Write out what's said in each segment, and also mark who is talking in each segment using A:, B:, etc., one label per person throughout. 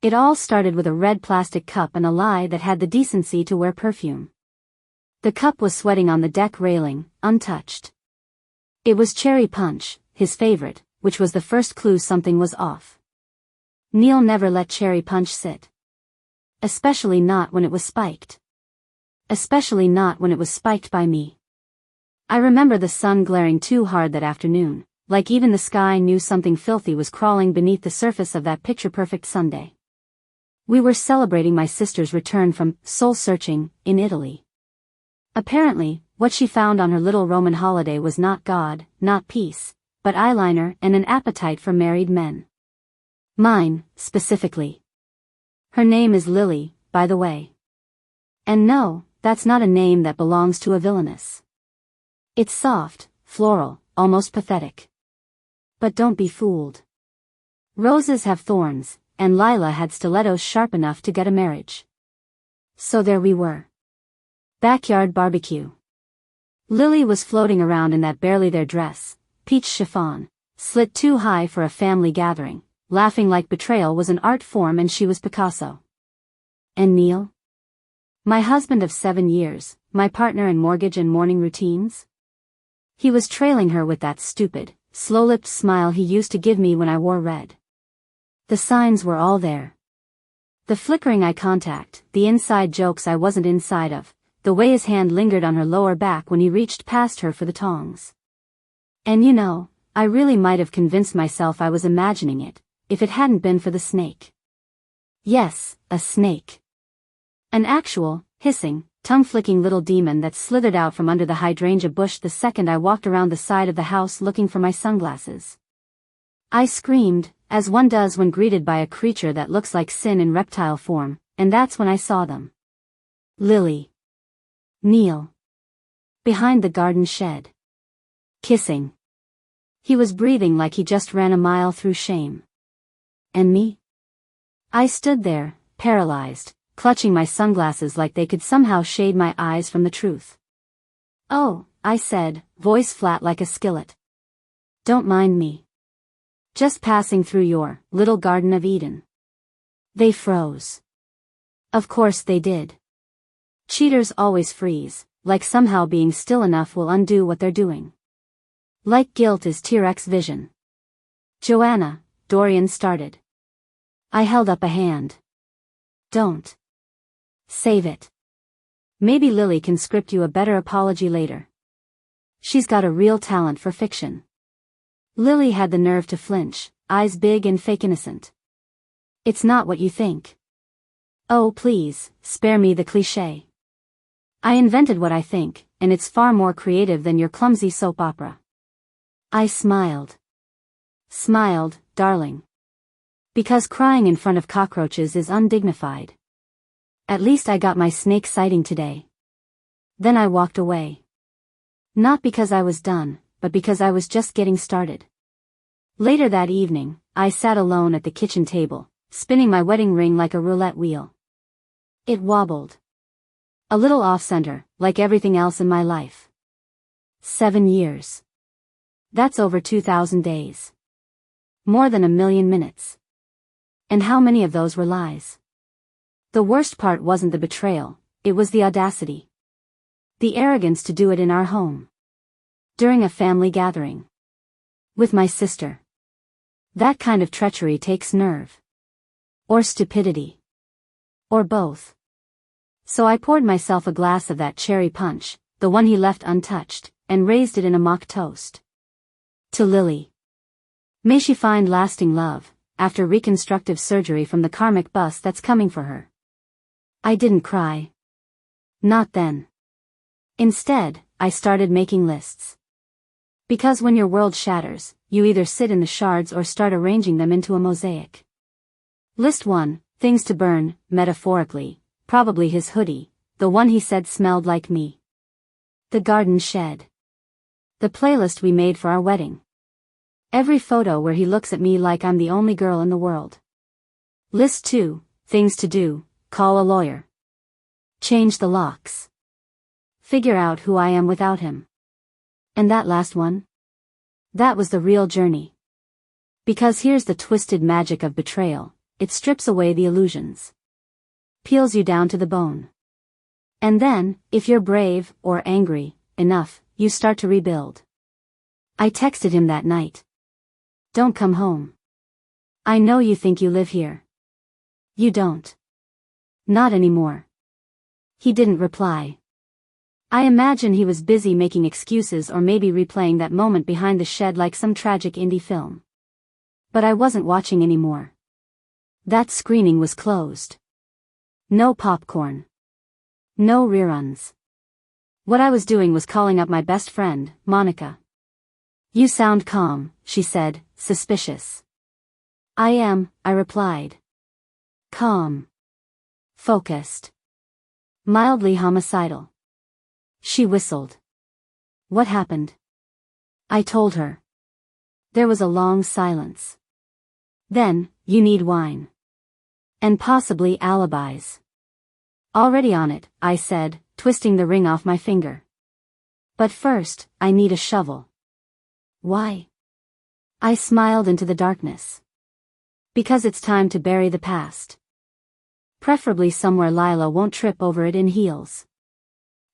A: It all started with a red plastic cup and a lie that had the decency to wear perfume. The cup was sweating on the deck railing, untouched. It was cherry punch, his favorite, which was the first clue something was off. Neil never let cherry punch sit. Especially not when it was spiked. Especially not when it was spiked by me. I remember the sun glaring too hard that afternoon, like even the sky knew something filthy was crawling beneath the surface of that picture-perfect Sunday. We were celebrating my sister's return from soul-searching in Italy. Apparently, what she found on her little Roman holiday was not God, not peace, but eyeliner and an appetite for married men. Mine, specifically. Her name is Lily, by the way. And no, that's not a name that belongs to a villainess. It's soft, floral, almost pathetic. But don't be fooled. Roses have thorns, and Lila had stilettos sharp enough to get a marriage. So there we were. Backyard barbecue. Lily was floating around in that barely there dress, peach chiffon, slit too high for a family gathering, laughing like betrayal was an art form and she was Picasso. And Neil? My husband of 7 years, my partner in mortgage and morning routines? He was trailing her with that stupid, slow-lipped smile he used to give me when I wore red. The signs were all there. The flickering eye contact, the inside jokes I wasn't inside of, the way his hand lingered on her lower back when he reached past her for the tongs. And you know, I really might have convinced myself I was imagining it, if it hadn't been for the snake. Yes, a snake. An actual, hissing, tongue-flicking little demon that slithered out from under the hydrangea bush the second I walked around the side of the house looking for my sunglasses. I screamed, as one does when greeted by a creature that looks like sin in reptile form, and that's when I saw them. Lily. Neil. Behind the garden shed. Kissing. He was breathing like he just ran a mile through shame. And me? I stood there, paralyzed, clutching my sunglasses like they could somehow shade my eyes from the truth. "Oh," I said, voice flat like a skillet. "Don't mind me. Just passing through your little Garden of Eden." They froze. Of course they did. Cheaters always freeze, like somehow being still enough will undo what they're doing. Like guilt is T-Rex vision. "Joanna," Dorian started. I held up a hand. "Don't. Save it. Maybe Lily can script you a better apology later. She's got a real talent for fiction." Lily had the nerve to flinch, eyes big and fake innocent. "It's not what you think." "Oh please, spare me the cliché. I invented what I think, and it's far more creative than your clumsy soap opera." I smiled. Smiled, darling. Because crying in front of cockroaches is undignified. At least I got my snake sighting today. Then I walked away. Not because I was done, but because I was just getting started. Later that evening, I sat alone at the kitchen table, spinning my wedding ring like a roulette wheel. It wobbled. A little off-center, like everything else in my life. 7 years. That's over 2,000 days. More than 1,000,000 minutes. And how many of those were lies? The worst part wasn't the betrayal, it was the audacity. The arrogance to do it in our home. During a family gathering. With my sister. That kind of treachery takes nerve. Or stupidity. Or both. So I poured myself a glass of that cherry punch, the one he left untouched, and raised it in a mock toast. To Lily. May she find lasting love, after reconstructive surgery from the karmic bus that's coming for her. I didn't cry. Not then. Instead, I started making lists. Because when your world shatters, you either sit in the shards or start arranging them into a mosaic. List 1, things to burn, metaphorically, probably his hoodie, the one he said smelled like me. The garden shed. The playlist we made for our wedding. Every photo where he looks at me like I'm the only girl in the world. List 2, things to do, call a lawyer. Change the locks. Figure out who I am without him. And that last one? That was the real journey. Because here's the twisted magic of betrayal, it strips away the illusions. Peels you down to the bone. And then, if you're brave, or angry, enough, you start to rebuild. I texted him that night. Don't come home. I know you think you live here. You don't. Not anymore. He didn't reply. I imagine he was busy making excuses or maybe replaying that moment behind the shed like some tragic indie film. But I wasn't watching anymore. That screening was closed. No popcorn. No reruns. What I was doing was calling up my best friend, Monica. You sound calm, she said, suspicious. I am, I replied. Calm. Focused. Mildly homicidal. She whistled. What happened? I told her. There was a long silence. Then, you need wine. And possibly alibis. Already on it, I said, twisting the ring off my finger. But first, I need a shovel. Why? I smiled into the darkness. Because it's time to bury the past. Preferably somewhere Lila won't trip over it in heels.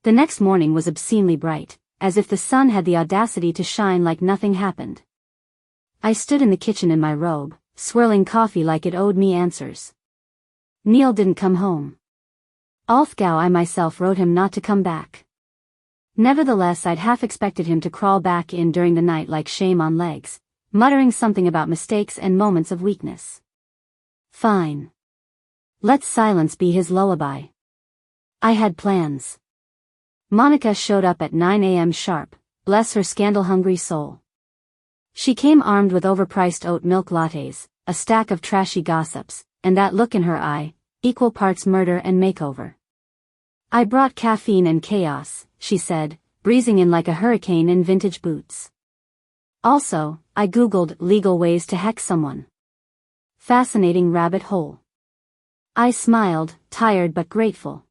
A: The next morning was obscenely bright, as if the sun had the audacity to shine like nothing happened. I stood in the kitchen in my robe, swirling coffee like it owed me answers. Neil didn't come home. Althgau I myself wrote him not to come back. Nevertheless I'd half expected him to crawl back in during the night like shame on legs, muttering something about mistakes and moments of weakness. Fine. Let silence be his lullaby. I had plans. Monica showed up at 9 a.m. sharp, bless her scandal-hungry soul. She came armed with overpriced oat milk lattes, a stack of trashy gossips, and that look in her eye, equal parts murder and makeover. I brought caffeine and chaos, she said, breezing in like a hurricane in vintage boots. Also, I googled legal ways to hex someone. Fascinating rabbit hole. I smiled, tired but grateful.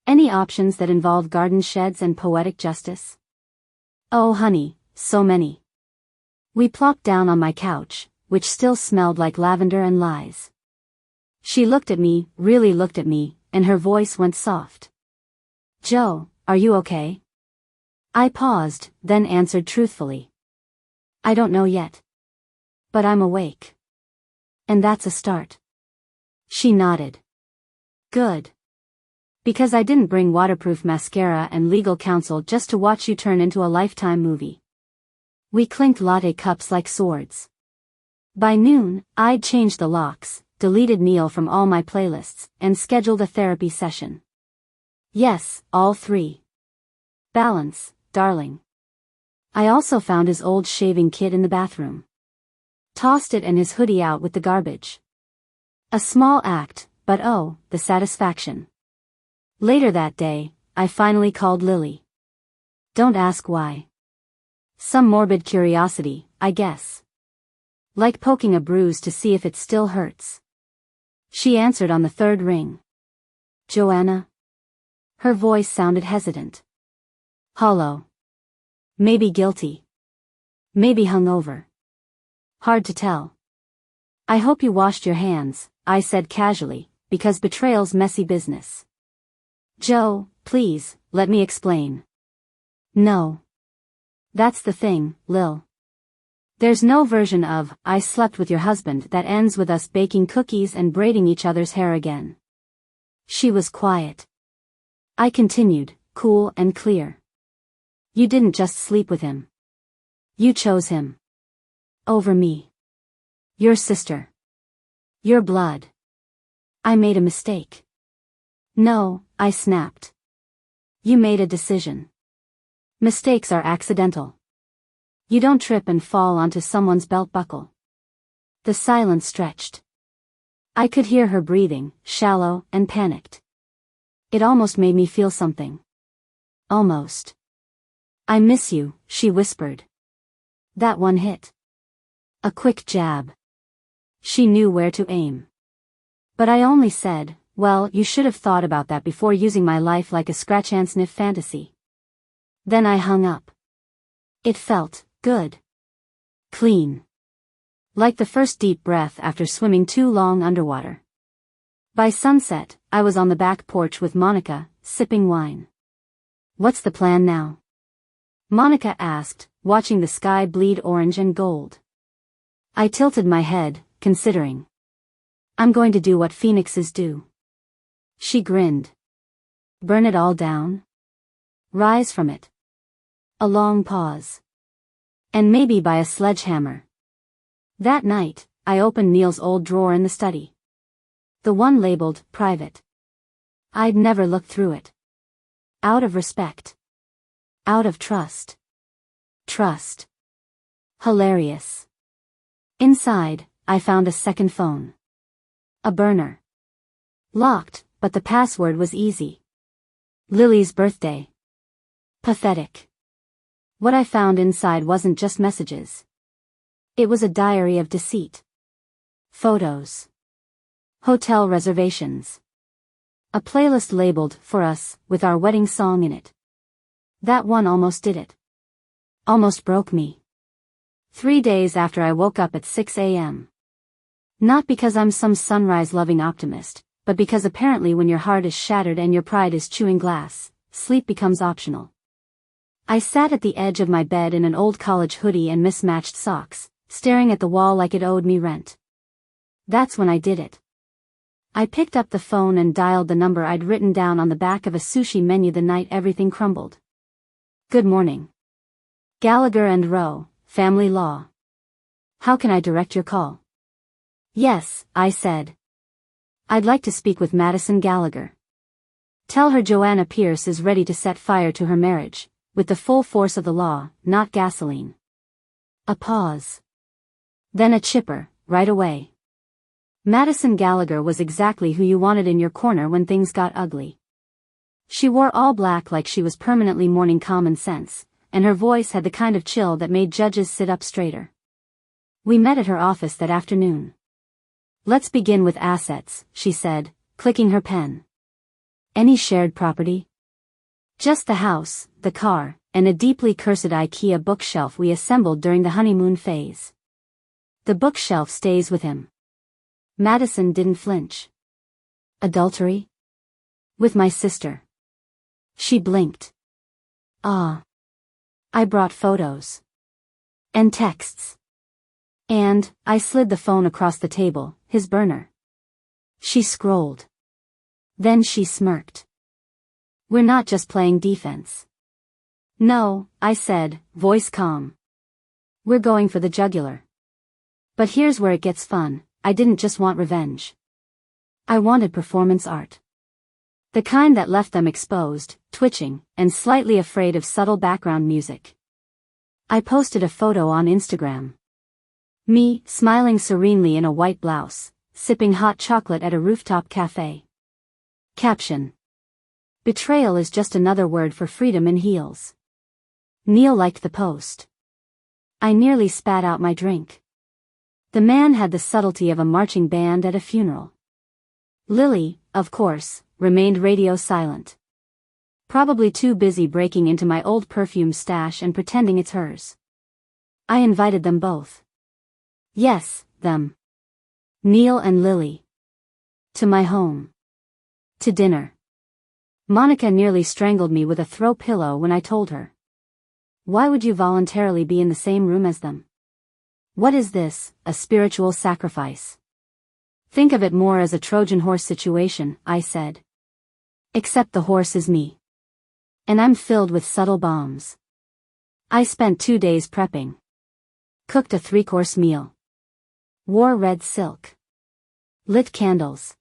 A: Any options that involve garden sheds and poetic justice? Oh honey, so many. We plopped down on my couch, which still smelled like lavender and lies. She looked at me, really looked at me, and her voice went soft. Joe, are you okay? I paused, then answered truthfully. I don't know yet. But I'm awake. And that's a start. She nodded. Good. Because I didn't bring waterproof mascara and legal counsel just to watch you turn into a Lifetime movie. We clinked latte cups like swords. By noon, I'd changed the locks, deleted Neil from all my playlists, and scheduled a therapy session. Yes, all 3. Balance, darling. I also found his old shaving kit in the bathroom. Tossed it and his hoodie out with the garbage. A small act, but oh, the satisfaction. Later that day, I finally called Lily. Don't ask why. Some morbid curiosity, I guess. Like poking a bruise to see if it still hurts. She answered on the 3rd ring. Joanna? Her voice sounded hesitant. Hollow. Maybe guilty. Maybe hungover. Hard to tell. I hope you washed your hands, I said casually, because betrayal's messy business. Joe, please, let me explain. No. That's the thing, Lil. There's no version of, I slept with your husband that ends with us baking cookies and braiding each other's hair again. She was quiet. I continued, cool and clear. You didn't just sleep with him. You chose him. Over me. Your sister. Your blood. I made a mistake. No, I snapped. You made a decision. Mistakes are accidental. You don't trip and fall onto someone's belt buckle. The silence stretched. I could hear her breathing, shallow and panicked. It almost made me feel something. Almost. I miss you, she whispered. That one hit. A quick jab. She knew where to aim. But I only said, well, you should have thought about that before using my life like a scratch-and-sniff fantasy. Then I hung up. It felt good. Clean. Like the first deep breath after swimming too long underwater. By sunset, I was on the back porch with Monica, sipping wine. "What's the plan now?" Monica asked, watching the sky bleed orange and gold. I tilted my head, considering. "I'm going to do what phoenixes do." She grinned. "Burn it all down? Rise from it?" A long pause. "And maybe buy a sledgehammer." That night, I opened Neil's old drawer in the study. The one labeled, private. I'd never looked through it. Out of respect. Out of trust. Trust. Hilarious. Inside, I found a second phone. A burner. Locked, but the password was easy. Lily's birthday. Pathetic. What I found inside wasn't just messages. It was a diary of deceit. Photos. Hotel reservations. A playlist labeled, "For Us," with our wedding song in it. That one almost did it. Almost broke me. 3 days after I woke up at 6 a.m. Not because I'm some sunrise-loving optimist, but because apparently when your heart is shattered and your pride is chewing glass, sleep becomes optional. I sat at the edge of my bed in an old college hoodie and mismatched socks, staring at the wall like it owed me rent. That's when I did it. I picked up the phone and dialed the number I'd written down on the back of a sushi menu the night everything crumbled. "Good morning. Gallagher and Rowe, Family Law. How can I direct your call?" "Yes," I said. "I'd like to speak with Madison Gallagher. Tell her Joanna Pierce is ready to set fire to her marriage, with the full force of the law, not gasoline." A pause. Then a chipper, "Right away." Madison Gallagher was exactly who you wanted in your corner when things got ugly. She wore all black like she was permanently mourning common sense, and her voice had the kind of chill that made judges sit up straighter. We met at her office that afternoon. "Let's begin with assets," she said, clicking her pen. "Any shared property?" "Just the house, the car, and a deeply cursed IKEA bookshelf we assembled during the honeymoon phase. The bookshelf stays with him." Madison didn't flinch. "Adultery?" "With my sister." She blinked. "Ah. I brought photos. And texts." And I slid the phone across the table, his burner. She scrolled. Then she smirked. "We're not just playing defense." "No," I said, voice calm. "We're going for the jugular. But here's where it gets fun. I didn't just want revenge. I wanted performance art. The kind that left them exposed, twitching, and slightly afraid of subtle background music. I posted a photo on Instagram. Me, smiling serenely in a white blouse, sipping hot chocolate at a rooftop cafe. Caption: "Betrayal is just another word for freedom in heels." Neil liked the post. I nearly spat out my drink. The man had the subtlety of a marching band at a funeral. Lily, of course, remained radio silent. Probably too busy breaking into my old perfume stash and pretending it's hers. I invited them both. Yes, them. Neil and Lily. To my home. To dinner. Monica nearly strangled me with a throw pillow when I told her. Why would you voluntarily be in the same room as them? What is this, a spiritual sacrifice? Think of it more as a Trojan horse situation, I said. Except the horse is me. And I'm filled with subtle bombs. I spent 2 days prepping. Cooked a 3-course meal. Wore red silk. Lit candles.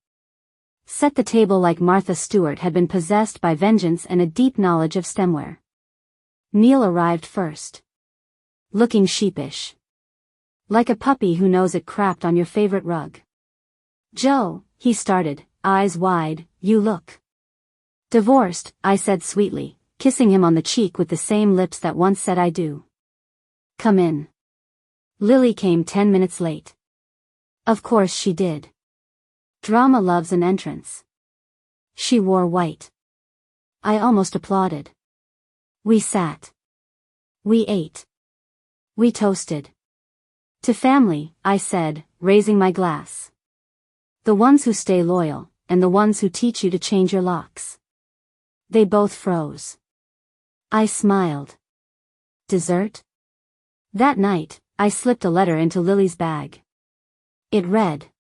A: Set the table like Martha Stewart had been possessed by vengeance and a deep knowledge of stemware. Neil arrived first. Looking sheepish. Like a puppy who knows it crapped on your favorite rug. "Joe," he started, eyes wide, "you look divorced," I said sweetly, kissing him on the cheek with the same lips that once said I do. "Come in." Lily came 10 minutes late. Of course she did. Drama loves an entrance. She wore white. I almost applauded. We sat. We ate. We toasted. To family, I said, raising my glass. The ones who stay loyal, and the ones who teach you to change your locks. They both froze. I smiled. Dessert? That night, I slipped a letter into Lily's bag. It read,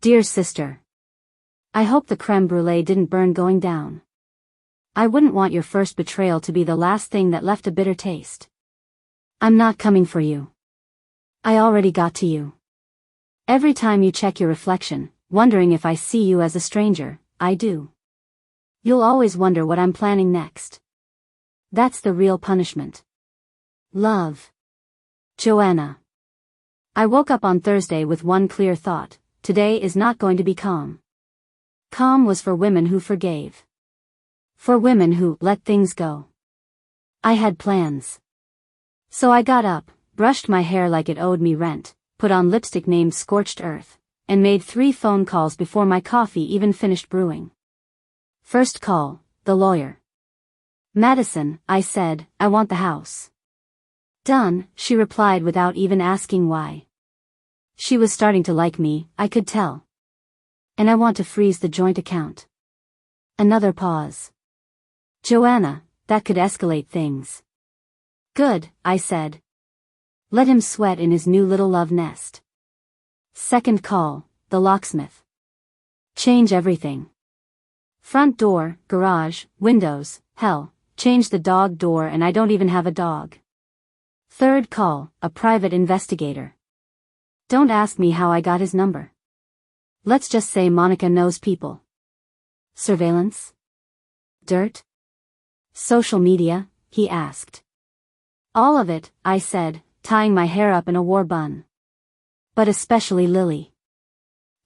A: "Dear sister. I hope the creme brulee didn't burn going down. I wouldn't want your first betrayal to be the last thing that left a bitter taste. I'm not coming for you. I already got to you. Every time you check your reflection, wondering if I see you as a stranger, I do. You'll always wonder what I'm planning next. That's the real punishment. Love. Joanna." I woke up on Thursday with one clear thought: today is not going to be calm. Calm was for women who forgave. For women who let things go. I had plans. So I got up, brushed my hair like it owed me rent, put on lipstick named Scorched Earth, and made 3 phone calls before my coffee even finished brewing. First call, the lawyer. "Madison," I said, "I want the house." "Done," she replied without even asking why. She was starting to like me, I could tell. "And I want to freeze the joint account." Another pause. "Joanna, that could escalate things." "Good," I said. "Let him sweat in his new little love nest." Second call, the locksmith. "Change everything. Front door, garage, windows, hell, change the dog door and I don't even have a dog." Third call, a private investigator. Don't ask me how I got his number. Let's just say Monica knows people. Surveillance? Dirt? Social media? He asked. All of it, I said, tying my hair up in a war bun. But especially Lily.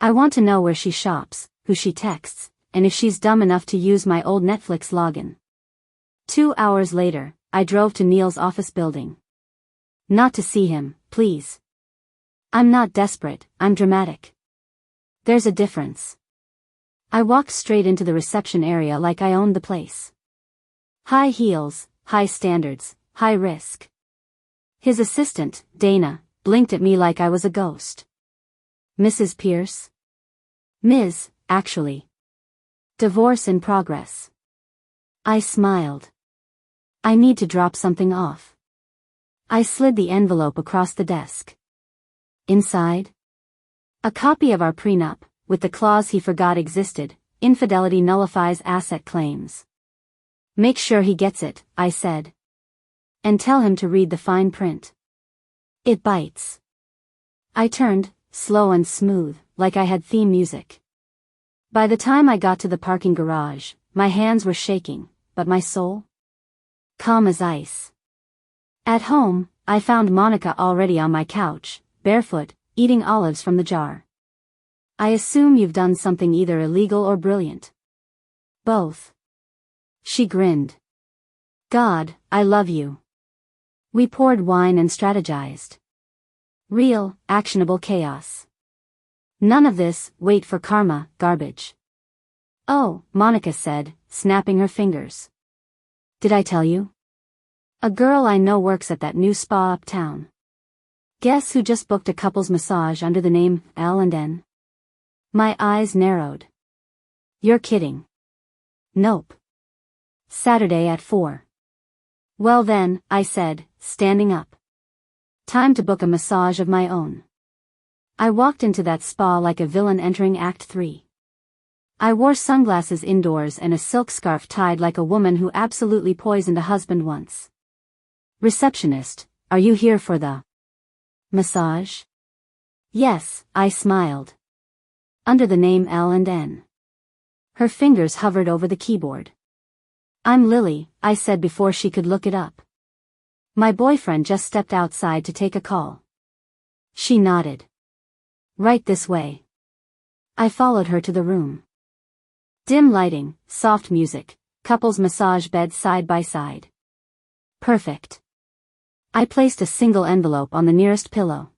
A: I want to know where she shops, who she texts, and if she's dumb enough to use my old Netflix login. 2 hours later, I drove to Neil's office building. Not to see him, please. I'm not desperate, I'm dramatic. There's a difference. I walked straight into the reception area like I owned the place. High heels, high standards, high risk. His assistant, Dana, blinked at me like I was a ghost. "Mrs. Pierce?" "Ms., actually. Divorce in progress." I smiled. "I need to drop something off." I slid the envelope across the desk. Inside? A copy of our prenup, with the clause he forgot existed: infidelity nullifies asset claims. "Make sure he gets it," I said. "And tell him to read the fine print. It bites." I turned, slow and smooth, like I had theme music. By the time I got to the parking garage, my hands were shaking, but my soul? Calm as ice. At home, I found Monica already on my couch, barefoot, eating olives from the jar. "I assume you've done something either illegal or brilliant." "Both." She grinned. "God, I love you." We poured wine and strategized. Real, actionable chaos. None of this, wait for karma, garbage. "Oh," Monica said, snapping her fingers. "Did I tell you? A girl I know works at that new spa uptown. Guess who just booked a couples massage under the name L&N? My eyes narrowed. "You're kidding." "Nope. Saturday at 4. "Well then," I said, standing up. "Time to book a massage of my own." I walked into that spa like a villain entering Act 3. I wore sunglasses indoors and a silk scarf tied like a woman who absolutely poisoned a husband once. "Receptionist, are you here for the massage?" "Yes," I smiled. Under the name L&N. Her fingers hovered over the keyboard. "I'm Lily," I said before she could look it up. "My boyfriend just stepped outside to take a call." She nodded. "Right this way." I followed her to the room. Dim lighting, soft music, couples massage beds side by side. Perfect. I placed a single envelope on the nearest pillow.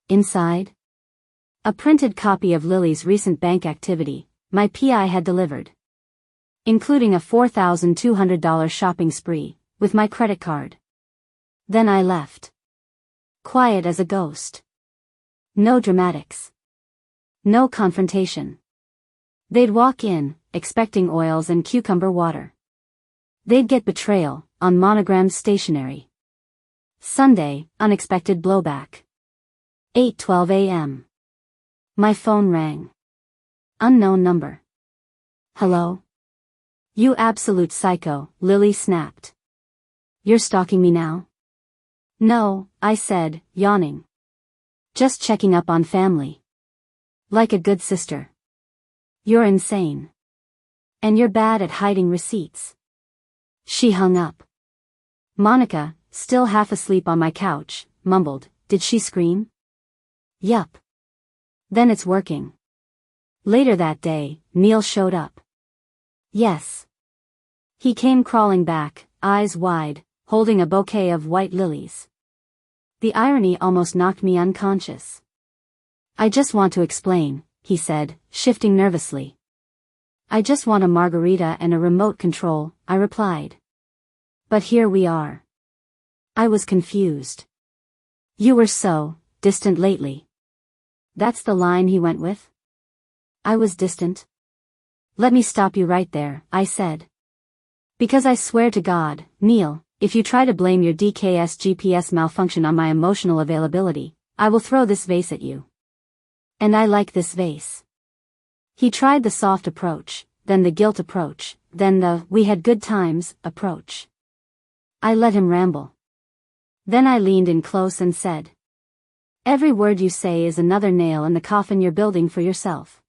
A: Inside? A printed copy of Lily's recent bank activity, my PI had delivered. Including a $4,200 shopping spree, with my credit card. Then I left. Quiet as a ghost. No dramatics. No confrontation. They'd walk in, expecting oils and cucumber water. They'd get betrayal, on monogrammed stationery. Sunday, unexpected blowback. 8:12 a.m. My phone rang. Unknown number. Hello? You absolute psycho, Lily snapped. You're stalking me now? No, I said, yawning. Just checking up on family. Like a good sister. You're insane. And you're bad at hiding receipts. She hung up. Monica, still half asleep on my couch, mumbled, did she scream? Yup. Then it's working. Later that day, Neil showed up. Yes. He came crawling back, eyes wide, holding a bouquet of white lilies. The irony almost knocked me unconscious. I just want to explain, he said, shifting nervously. I just want a margarita and a remote control, I replied. But here we are. I was confused. You were so distant lately. That's the line he went with? I was distant. Let me stop you right there, I said. Because I swear to God, Neil, if you try to blame your DKS GPS malfunction on my emotional availability, I will throw this vase at you. And I like this vase. He tried the soft approach, then the guilt approach, then the we had good times approach. I let him ramble. Then I leaned in close and said, every word you say is another nail in the coffin you're building for yourself.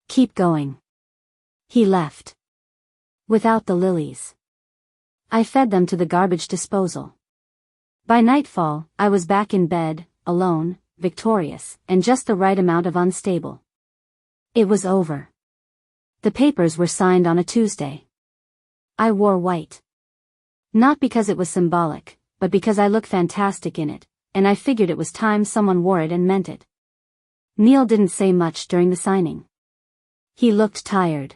A: Keep going. He left. Without the lilies. I fed them to the garbage disposal. By nightfall, I was back in bed, alone, victorious, and just the right amount of unstable. It was over. The papers were signed on a Tuesday. I wore white. Not because it was symbolic, but because I looked fantastic in it, and I figured it was time someone wore it and meant it. Neil didn't say much during the signing. He looked tired.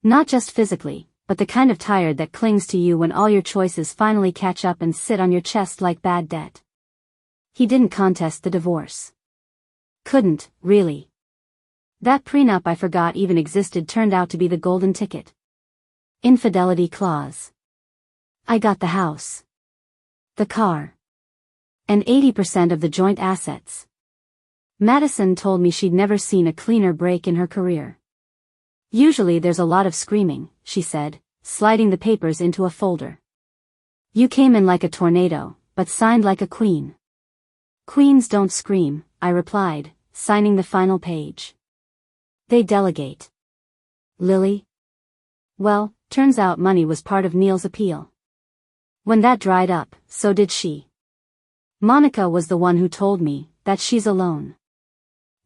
A: Not just physically, but the kind of tired that clings to you when all your choices finally catch up and sit on your chest like bad debt. He didn't contest the divorce. Couldn't, really. That prenup I forgot even existed turned out to be the golden ticket. Infidelity clause. I got the house. The car. And 80% of the joint assets. Madison told me she'd never seen a cleaner break in her career. Usually there's a lot of screaming, she said, sliding the papers into a folder. You came in like a tornado, but signed like a queen. Queens don't scream, I replied, signing the final page. They delegate. Lily? Well, turns out money was part of Neil's appeal. When that dried up, so did she. Monica was the one who told me that she's alone.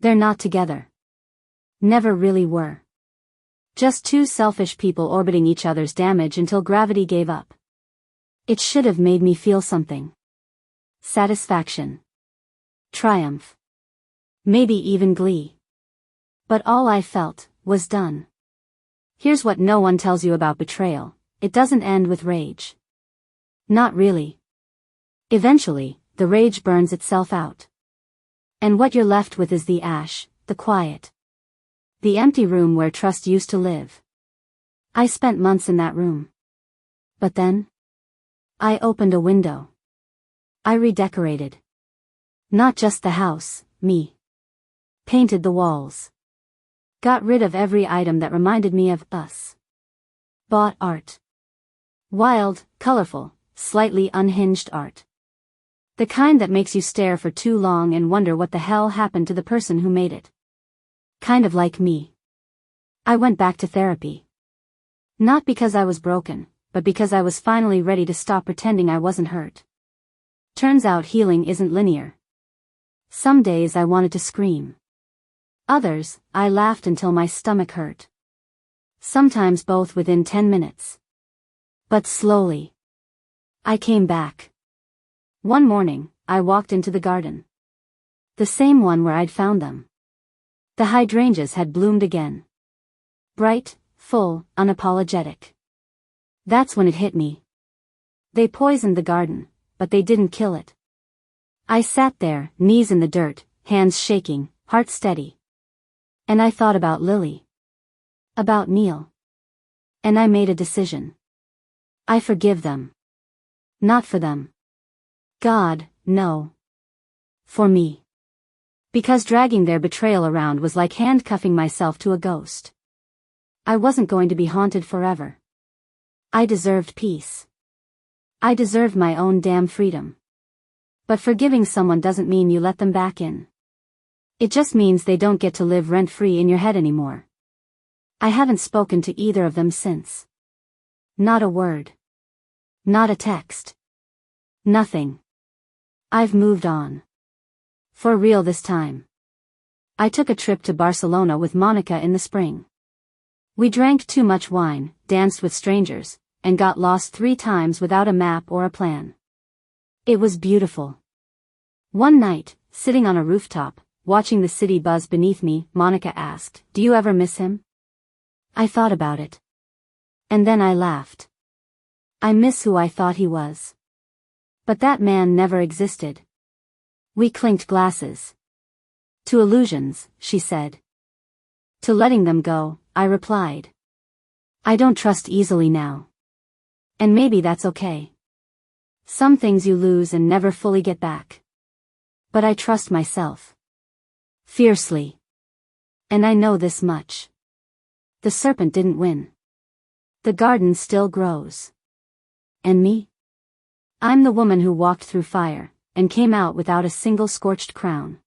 A: They're not together. Never really were. Just two selfish people orbiting each other's damage until gravity gave up. It should have made me feel something. Satisfaction. Triumph. Maybe even glee. But all I felt was done. Here's what no one tells you about betrayal. It doesn't end with rage. Not really. Eventually, the rage burns itself out. And what you're left with is the ash, the quiet. The empty room where trust used to live. I spent months in that room. But then, I opened a window. I redecorated. Not just the house, me. Painted the walls. Got rid of every item that reminded me of us. Bought art. Wild, colorful, slightly unhinged art. The kind that makes you stare for too long and wonder what the hell happened to the person who made it. Kind of like me. I went back to therapy. Not because I was broken, but because I was finally ready to stop pretending I wasn't hurt. Turns out healing isn't linear. Some days I wanted to scream. Others, I laughed until my stomach hurt. Sometimes both within 10 minutes. But slowly. I came back. One morning, I walked into the garden. The same one where I'd found them. The hydrangeas had bloomed again. Bright, full, unapologetic. That's when it hit me. They poisoned the garden, but they didn't kill it. I sat there, knees in the dirt, hands shaking, heart steady. And I thought about Lily. About Neil. And I made a decision. I forgive them. Not for them. God, no. For me. Because dragging their betrayal around was like handcuffing myself to a ghost. I wasn't going to be haunted forever. I deserved peace. I deserved my own damn freedom. But forgiving someone doesn't mean you let them back in. It just means they don't get to live rent-free in your head anymore. I haven't spoken to either of them since. Not a word. Not a text. Nothing. I've moved on. For real this time. I took a trip to Barcelona with Monica in the spring. We drank too much wine, danced with strangers, and got lost 3 times without a map or a plan. It was beautiful. One night, sitting on a rooftop, watching the city buzz beneath me, Monica asked, "Do you ever miss him?" I thought about it. And then I laughed. I miss who I thought he was. But that man never existed. We clinked glasses. To illusions, she said. To letting them go, I replied. I don't trust easily now. And maybe that's okay. Some things you lose and never fully get back. But I trust myself. Fiercely. And I know this much. The serpent didn't win. The garden still grows. And me? I'm the woman who walked through fire, and came out without a single scorched crown.